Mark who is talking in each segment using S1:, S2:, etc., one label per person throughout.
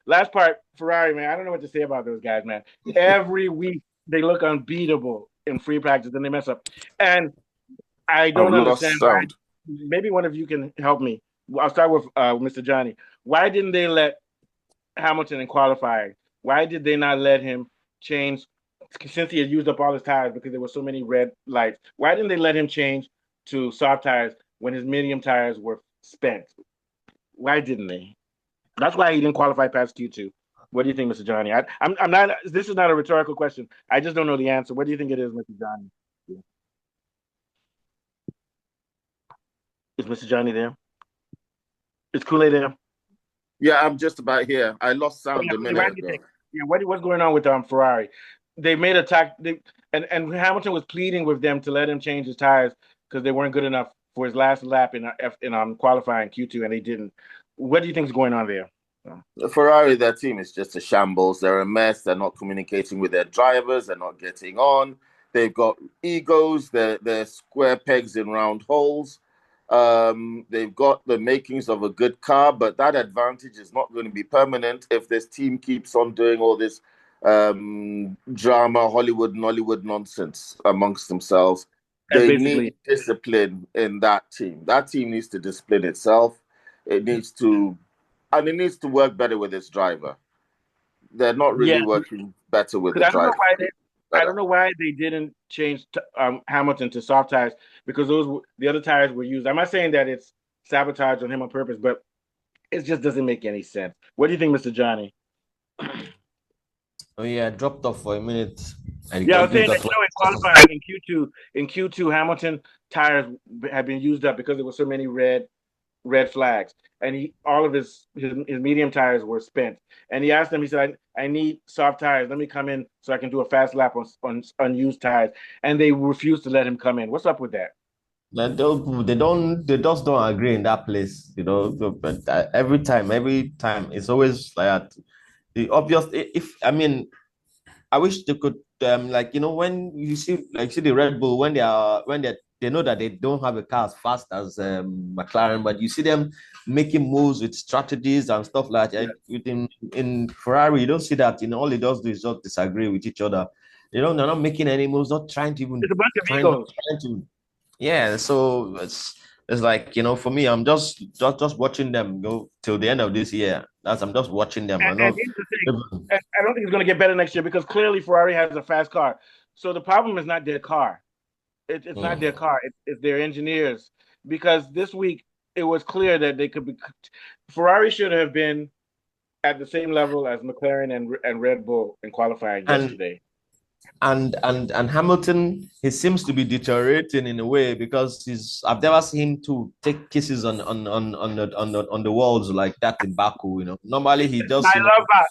S1: Last part, Ferrari, man. I don't know what to say about those guys, man. Every week they look unbeatable in free practice, and they mess up. And I
S2: I've
S1: don't understand
S2: lost
S1: why.
S2: sound.
S1: Maybe one of you can help me. I'll start with Mr. Johnny. Why didn't they let Hamilton in qualifying? Why did they not let him change since he had used up all his tires because there were so many red lights? Why didn't they let him change to soft tires when his medium tires were spent? Why didn't they? That's why he didn't qualify past Q2. What do you think, Mr. Johnny? I'm not. This is not a rhetorical question. I just don't know the answer. What do you think it is, Mr. Johnny? Is Mr. Johnny there? Is Kool-Aid there?
S2: Yeah, I'm just about here. I lost
S1: Oh,
S2: sound
S1: yeah,
S2: a
S1: Kool-Aid, why
S2: minute
S1: do you
S2: ago.
S1: think? Yeah, what's going on with Ferrari? They made a tack. And Hamilton was pleading with them to let him change his tires because they weren't good enough for his last lap in qualifying Q2, and they didn't. What do you think is going on there?
S2: Ferrari, their team is just a shambles. They're a mess. They're not communicating with their drivers. They're not getting on. They've got egos. They're square pegs in round holes. They've got the makings of a good car, but that advantage is not going to be permanent if this team keeps on doing all this drama, Hollywood, Nollywood nonsense amongst themselves.
S1: That's
S2: They
S1: basically
S2: need discipline in that team. That team needs to discipline itself. It needs to, and it needs to work better with its driver. They're not
S1: yeah.
S2: really working better with the
S1: Because
S2: driver.
S1: I don't
S2: Better.
S1: know why they didn't change Hamilton to soft tires because the other tires were used. I'm not saying that it's sabotage on him on purpose, but it just doesn't make any sense. What do you think, Mr. Johnny?
S3: Oh yeah, I dropped off for a minute. I
S1: Yeah, I was
S3: got you
S1: saying that
S3: got what?
S1: in qualifying in Q2 Hamilton tires had been used up because there were so many red flags, and he all of his medium tires were spent. And he asked them, he said, I need soft tires. Let me come in so I can do a fast lap on unused tires. And they refused to let him come in. What's up with that?
S3: They just don't agree in that place, you know. But every time, it's always like that. The obvious, if I mean, I wish they could like when you see the Red Bull when they know that they don't have a car as fast as McLaren, but you see them making moves with strategies and stuff like that.
S1: Yeah.
S3: In Ferrari, you don't see that. All they does do is just disagree with each other. They're not making any moves, not trying to even
S1: It's a bunch of
S3: trying not
S1: egos.
S3: trying to. Yeah, so it's like for me, I'm just watching them go till the end of this year. I'm just watching them. I
S1: And
S3: know.
S1: here's the thing. I don't think it's going to get better next year because clearly Ferrari has a fast car. So the problem is not their car. It's not their
S3: Mm.
S1: car. It's their engineers. Because this week it was clear that they could be. Ferrari should have been at the same level as McLaren and Red Bull in qualifying
S3: And
S1: yesterday.
S3: and Hamilton, he seems to be deteriorating in a way because he's I've never seen him to take kisses on the walls like that in Baku. Normally he
S1: My
S3: just
S1: lover,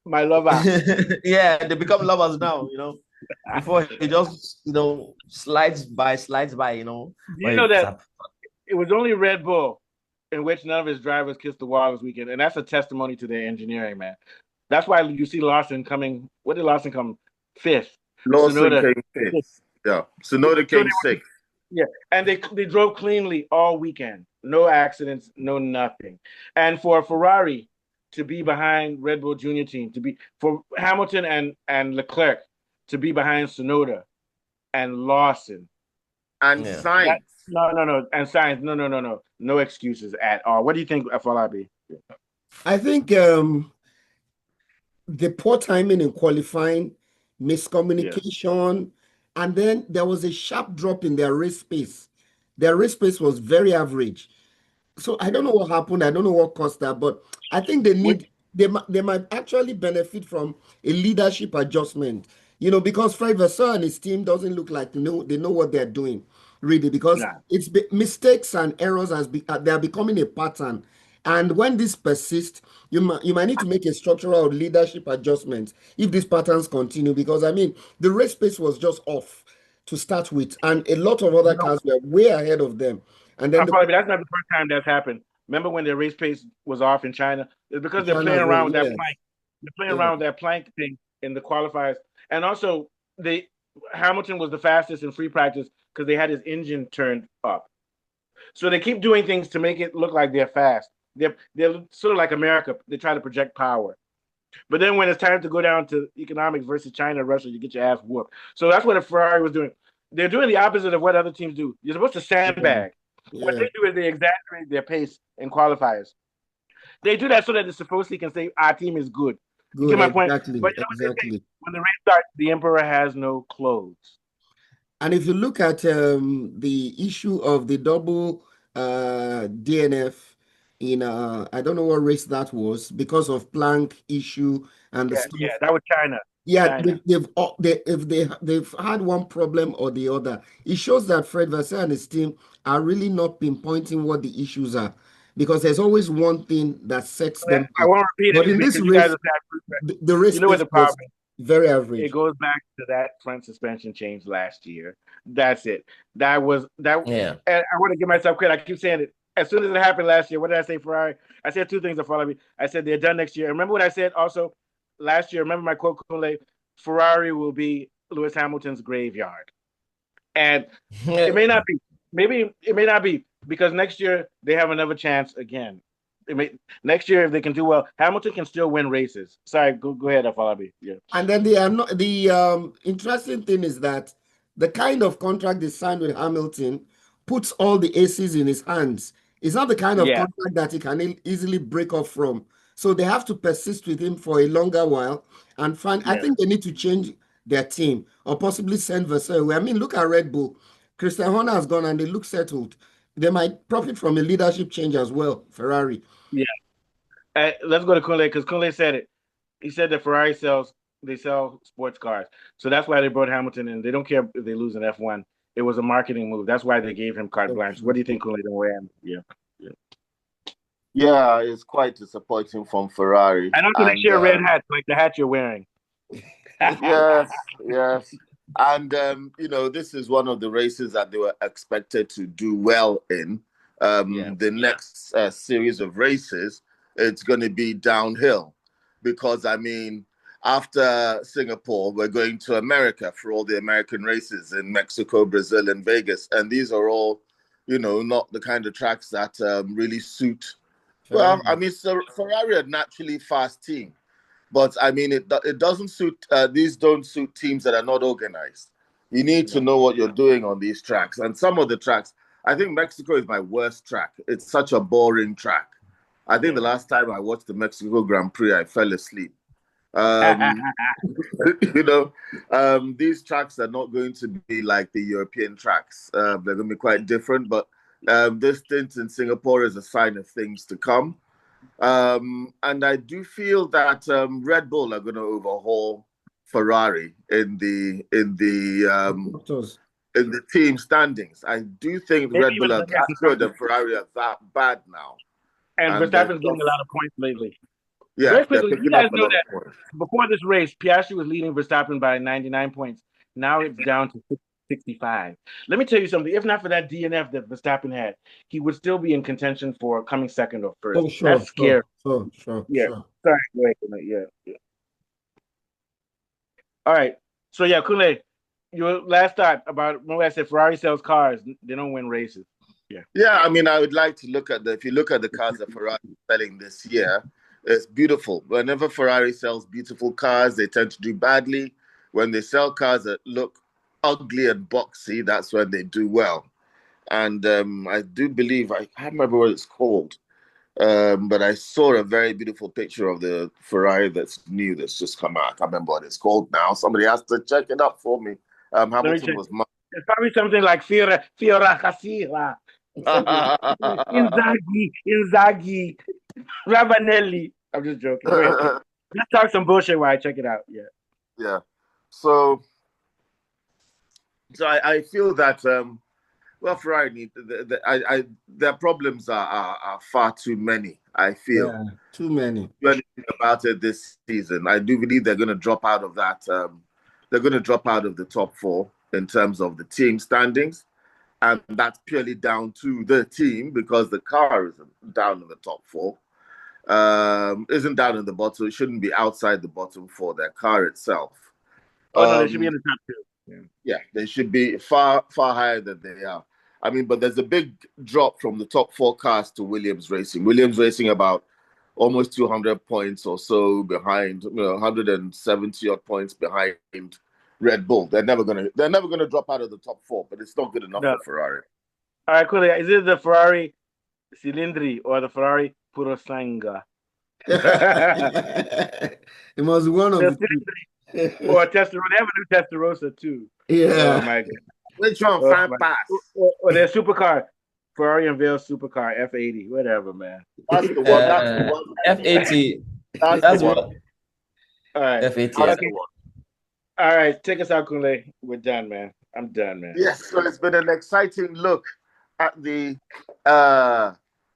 S1: my lover.
S3: yeah, they become lovers now. Before he just slides by.
S1: Do you
S3: But
S1: know that it was only Red Bull in which none of his drivers kissed the wall this weekend, and that's a testimony to their engineering, man. That's why you see Lawson coming. What did Lawson come fifth?
S2: Lawson
S1: Sonoda
S2: came
S1: sixth.
S2: fifth. Yeah. Sonoda
S1: So
S2: came sixth.
S1: yeah, and they drove cleanly all weekend. No accidents, no nothing. And for Ferrari to be behind Red Bull Junior team, to be for Hamilton and Leclerc to be behind Sonoda and Lawson.
S2: And
S3: yeah.
S1: That
S2: Sainz.
S1: no, and science, no excuses at all. What do you think, Falabi?
S4: I think the poor timing in qualifying,
S1: Yeah,
S4: miscommunication, and then there was a sharp drop in their race pace. Their race pace was very average. So I don't
S1: yeah.
S4: know what happened. I don't know what caused that, but I think
S1: What,
S4: they might actually benefit from a leadership adjustment. Because Fred Vasseur and his team doesn't look like they know what they're doing, really, because
S1: nah,
S4: mistakes and errors they are becoming a pattern. And when this persists, you might need to make a structural leadership adjustment if these patterns continue. Because I mean, the race pace was just off to start with, and a lot of other
S1: you know,
S4: cars were way ahead of them. And then
S1: Falabi, that's not the first time that's happened. Remember when their race pace was off in China? It's because they're
S4: China
S1: playing
S4: as well.
S1: around with that
S4: Yes.
S1: plank. They're playing
S4: Yeah.
S1: around with that plank thing in the qualifiers, and also they Hamilton was the fastest in free practice because they had his engine turned up. So they keep doing things to make it look like they're fast, They're sort of like America. They try to project power. But then when it's time to go down to economics versus China, Russia, you get your ass whooped. So that's what a Ferrari was doing. They're doing the opposite of what other teams do. You're supposed to
S4: Yeah.
S1: sandbag. What
S4: Yeah.
S1: they do is they exaggerate their pace in qualifiers. They do that so that the supposedly can say our team is good. You get
S4: Good.
S1: my point? But
S4: Exactly.
S1: you know what they say?
S4: Exactly.
S1: When the race starts, the emperor has no clothes.
S4: And if you look at the issue of the double DNF in I don't know what race that was because of plank issue and the
S1: Yeah,
S4: stuff.
S1: that was China.
S4: Yeah,
S1: China.
S4: they've had one problem or the other. It shows that Fred Vasseur and his team are really not pinpointing what the issues are because there's always one thing that sets them
S1: I
S4: back.
S1: won't repeat
S4: But
S1: it
S4: in this
S1: because you guys
S4: race,
S1: will say
S4: the race
S1: you know what
S4: pace
S1: the problem
S4: was
S1: is.
S4: very
S1: It
S4: average.
S1: goes back to that front suspension change last year. That's it. That was that.
S3: Yeah.
S1: And I want to give myself credit. I keep saying it. As soon as it happened last year, what did I say, Ferrari? I said two things that follow me. I said they're done next year. And remember what I said also last year? Remember my quote, Kunle? Ferrari will be Lewis Hamilton's graveyard. And it may not be. Maybe it may not be because next year they have another chance again. Next year, if they can do well, Hamilton can still win races. Sorry, go ahead, Afalabi. Yeah.
S4: And then the interesting thing is that the kind of contract they signed with Hamilton puts all the aces in his hands. It's not the kind of
S1: Yeah.
S4: contract that he can easily break off from. So they have to persist with him for a longer while and find. I
S1: Yeah.
S4: think they need to change their team or possibly send Vasseur away. I mean, look at Red Bull. Christian Horner has gone and they look settled. They might profit from a leadership change as well. Ferrari.
S1: Yeah. Let's go to Kunle because Kunle said it. He said that Ferrari sell sports cars, so that's why they brought Hamilton in. They don't care if they lose an F1. It was a marketing move. That's why they gave him carte blanche. What do you think, Kunle? Yeah, yeah.
S2: Yeah, it's quite disappointing from Ferrari.
S1: And also, they
S2: And
S1: share red hats, like the hat you're wearing.
S2: yes, yes. And this is one of the races that they were expected to do well in.
S1: Yeah.
S2: The next series of races, it's going to be downhill because, I mean, after Singapore, we're going to America for all the American races in Mexico, Brazil, and Vegas. And these are all, not the kind of tracks that really suit. Well, I mean, so Ferrari are naturally fast team. But I mean, it doesn't suit. These don't suit teams that are not organized. You need to know what you're doing on these tracks. And some of the tracks, I think Mexico is my worst track. It's such a boring track. I think the last time I watched the Mexico Grand Prix, I fell asleep. These tracks are not going to be like the European tracks. They're going to be quite different. But this stint in Singapore is a sign of things to come. And I do feel that Red Bull are going to overhaul Ferrari in the team standings. I do think Red Bull are that good and Ferrari are that bad now.
S1: And Verstappen's getting a lot of points lately.
S2: Yeah,
S1: very quickly, you guys know that
S2: points.
S1: Before this race, Piastri was leading Verstappen by 99 points. Now it's down to 65. Let me tell you something. If not for that DNF that Verstappen had, he would still be in contention for coming second or first.
S4: Oh, sure.
S1: That's scary.
S4: Sure.
S1: Yeah. Sorry. Wait. Yeah. All right. So, yeah, Kunle, your last thought about, remember I said Ferrari sells cars. They don't win races. Yeah.
S2: Yeah, I mean, I would like to look at if you look at the cars that Ferrari is selling this year, it's beautiful. Whenever Ferrari sells beautiful cars, they tend to do badly. When they sell cars that look ugly and boxy, that's when they do well. And I do believe, I can't remember what it's called, but I saw a very beautiful picture of the Ferrari that's new, that's just come out. I can't remember what it's called now. Somebody has to check it up for me. Hamilton was...
S1: It's probably something like Fiora Casira. Inzaghi, Ravanelli. I'm just joking. Let's talk some bullshit while I check it out. Yeah.
S2: Yeah. So I feel that Ferrari their problems are far too many. I feel
S4: too many.
S2: When you think about it this season, I do believe they're going to drop out of that. They're going to drop out of the top four in terms of the team standings. And that's purely down to the team because the car isn't down in the top four. Isn't down in the bottom. It shouldn't be outside the bottom four, their car itself.
S1: Oh, no, they should be in the top two.
S2: Yeah, they should be far, far higher than they are. I mean, but there's a big drop from the top 4 cars to Williams Racing. Williams Racing about almost 200 points or so behind, 170 odd points behind Red Bull. They're never gonna drop out of the top 4, but it's not good enough
S1: No.
S2: for Ferrari.
S1: All right, cool. Is it the Ferrari Cilindri or the Ferrari Purosanga?
S4: It must be one of the two.
S1: Or Testarossa. They have a new Testarossa too.
S4: Yeah.
S1: Oh my God.
S2: Which one? Fine pass.
S1: Or their supercar. Ferrari unveils supercar F80. Whatever, man.
S2: That's the one. That's the one.
S3: F80.
S2: That's the one.
S3: What.
S1: All right.
S3: F80.
S2: That's the one.
S1: All right. Take us out, Kunle. We're done, man. I'm done, man.
S2: Yes, so it's been an exciting look at the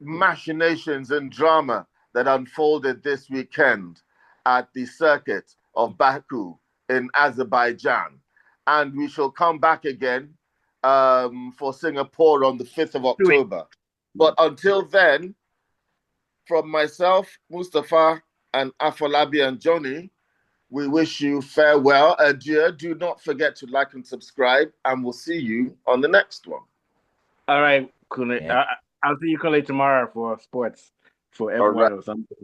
S2: machinations and drama that unfolded this weekend at the circuit of Baku in Azerbaijan. And we shall come back again for Singapore on the 5th of October. But until then, from myself, Mustafa, and Afolabi and Johnny, we wish you farewell, adieu. Do not forget to like and subscribe, and we'll see you on the next one.
S1: All right, Kunle.
S3: Yeah.
S1: I'll see you, Kunle, tomorrow for sports, for F1 or something.